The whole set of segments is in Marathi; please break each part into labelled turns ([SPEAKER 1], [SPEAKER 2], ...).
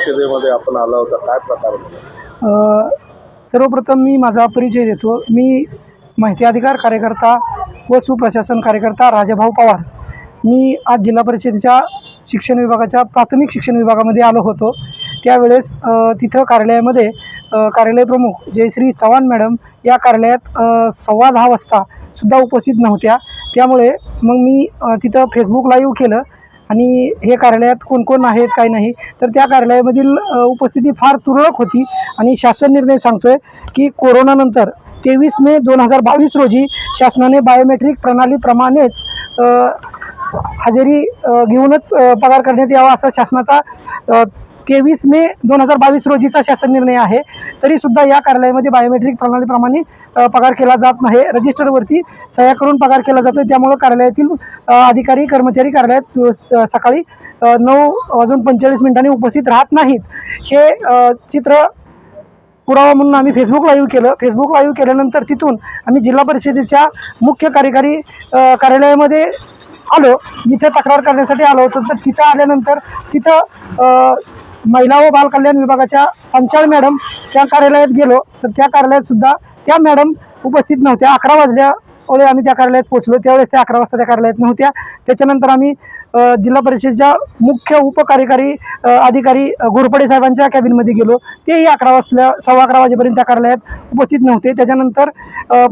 [SPEAKER 1] परिषदेमध्ये आपण आला होता, काय प्रकार झाला?
[SPEAKER 2] सर्वप्रथम मी माझा परिचय देतो. मी माहिती अधिकार कार्यकर्ता व सुप्रशासन कार्यकर्ता राजाभाऊ पवार. मी आज जिल्हा परिषदेच्या शिक्षण विभागाच्या प्राथमिक शिक्षण विभागामध्ये आलो होतो. त्यावेळेस तिथं कार्यालयामध्ये कार्यालय प्रमुख जयश्री चव्हाण मॅडम या कार्यालयात 10:15 वाजता सुद्धा उपस्थित नव्हत्या. त्यामुळे मग मी तिथं फेसबुक लाईव्ह केलं आणि हे कार्यालयात कोण कोण आहेत काय नाही, तर त्या कार्यालयामधील उपस्थिती फार तुरळक होती. आणि शासन निर्णय सांगतोय की कोरोनानंतर 23 मे 2022 रोजी शासनाने बायोमेट्रिक प्रणालीप्रमाणेच हजेरी घेऊनच पगार करण्यात यावा असा शासनाचा 23 मे 2022 रोजीचा शासन निर्णय आहे. तरीसुद्धा या कार्यालयामध्ये बायोमेट्रिक प्रणालीप्रमाणे पगार केला जात नाही. रजिस्टरवरती सह्या करून पगार केला जातो. त्यामुळे कार्यालयातील अधिकारी कर्मचारी कार्यालयात सकाळी 9:45 उपस्थित राहत नाहीत. हे चित्र पुरावा म्हणून आम्ही फेसबुक लाईव्ह केलं. फेसबुक लाईव्ह केल्यानंतर तिथून आम्ही जिल्हा परिषदेच्या मुख्य कार्यकारी कार्यालयामध्ये आलो. इथे तक्रार करण्यासाठी आलो होतो. तर तिथं आल्यानंतर तिथं महिला व बालकल्याण विभागाच्या पंचाळ मॅडम त्या कार्यालयात गेलो. तर त्या कार्यालयात सुद्धा त्या मॅडम उपस्थित नव्हत्या. 11 वाजल्यामुळे आम्ही त्या कार्यालयात पोहोचलो. त्यावेळेस त्या 11 वाजता त्या कार्यालयात नव्हत्या. त्याच्यानंतर आम्ही जिल्हा परिषदेच्या मुख्य उपकार्यकारी अधिकारी घोरपडे साहेबांच्या कॅबिनमध्ये गेलो. तेही 11:15 वाजेपर्यंत त्या कार्यालयात उपस्थित नव्हते. त्याच्यानंतर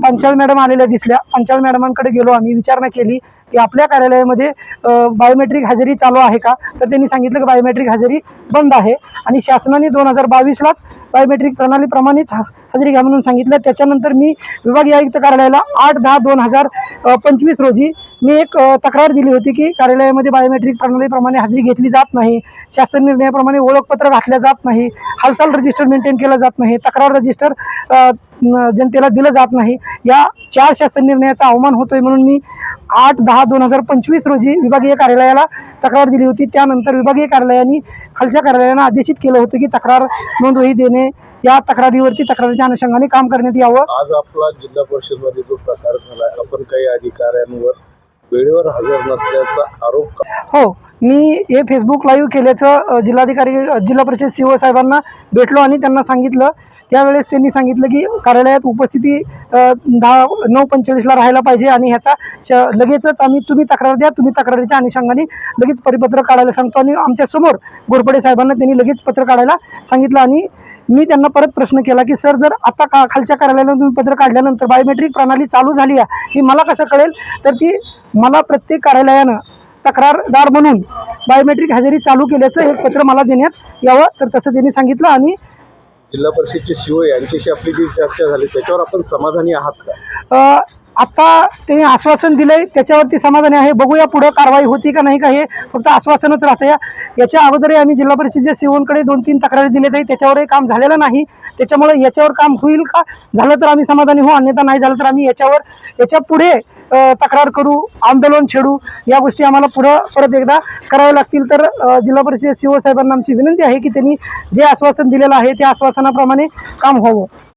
[SPEAKER 2] पंचाळ मॅडम आलेल्या दिसल्या. पंचाळ मॅडमांकडे गेलो. आम्ही विचारणा केली की आपल्या कार्यालयामध्ये बायोमेट्रिक हजेरी चालू आहे का? तर त्यांनी सांगितलं की बायोमेट्रिक हजेरी बंद आहे आणि शासनाने 2022लाच बायोमेट्रिक प्रणालीप्रमाणेच हजेरी घ्या म्हणून सांगितलं. त्याच्यानंतर मी विभागीय आयुक्त कार्यालयाला 8/10/2025 रोजी मी एक तक्रार दिली होती की कार्यालयामध्ये बायोमेट्रिक प्रणालीप्रमाणे हजेरी घेतली जात नाही, शासन निर्णयाप्रमाणे ओळखपत्र घातल्या जात नाही, हालचाल रजिस्टर मेंटेन केलं जात नाही, तक्रार रजिस्टर जनतेला दिलं जात नाही. या 4 शासन निर्णयाचा अवमान होतोय म्हणून मी 8/10/2025 रोजी विभागीय कार्यालयाला तक्रार दिली होती. त्यानंतर विभागीय कार्यालयाने खालच्या कार्यालयानं आदेशित केलं होतं की तक्रार नोंदवही देणे, या तक्रारीच्या अनुषंगाने काम करण्यात यावं.
[SPEAKER 1] आज आपला जिल्हा परिषदमध्ये जो प्रकार झाला, आपण काही अधिकाऱ्यांवर वेळेवर हजर नसल्याचा आरोप.
[SPEAKER 2] हो, मी हे फेसबुक लाईव्ह केल्याचं जिल्हा परिषद CO साहेबांना भेटलो आणि त्यांना सांगितलं. त्यावेळेस त्यांनी सांगितलं की कार्यालयात उपस्थिती 9:45ला राहायला पाहिजे आणि ह्याचा लगेचच तुम्ही तक्रार द्या, तुम्ही तक्रारीच्या अनुषंगाने लगेच परिपत्र काढायला सांगतो. आणि आमच्यासमोर घोरपडे साहेबांना त्यांनी लगेच पत्र काढायला सांगितलं. आणि मी त्यांना परत प्रश्न केला की सर, जर आता खालच्या कार्यालयाला तुम्ही पत्र काढल्यानंतर बायोमेट्रिक प्रणाली चालू झाली आहे ही मला कसं कळेल? तर ती मला प्रत्येक कार्यालयानं तक्रारदार म्हणून बायोमेट्रिक हजेरी चालू केल्याचं एक पत्र मला देण्यात यावं. तर तसं त्यांनी सांगितलं. आणि
[SPEAKER 1] जिल्हा परिषदचे CO यांच्याशी आपली जी चर्चा झाली त्याच्यावर आपण समाधानी आहात का?
[SPEAKER 2] आता ते आश्वासन दिलंय त्याच्यावरती समाधानी आहे. बघूया पुढे कारवाई होती का नाही का, हे फक्त आश्वासनच राहतं. याच्या अगोदरही आम्ही जिल्हा परिषदेच्या COंकडे 2-3 तक्रारी दिल्या तरी त्याच्यावरही काम झालेलं नाही. त्याच्यामुळे याच्यावर काम होईल का, झालं तर आम्ही समाधानी होऊ, अन्यथा नाही झालं तर आम्ही याच्या पुढे तक्रार करू, आंदोलन छेडू. या गोष्टी आम्हाला परत एकदा कराव्या लागतील. तर जिल्हा परिषद CO साहेबांना आमची विनंती आहे की त्यांनी जे आश्वासन दिलेलं आहे त्या आश्वासनाप्रमाणे काम व्हावं.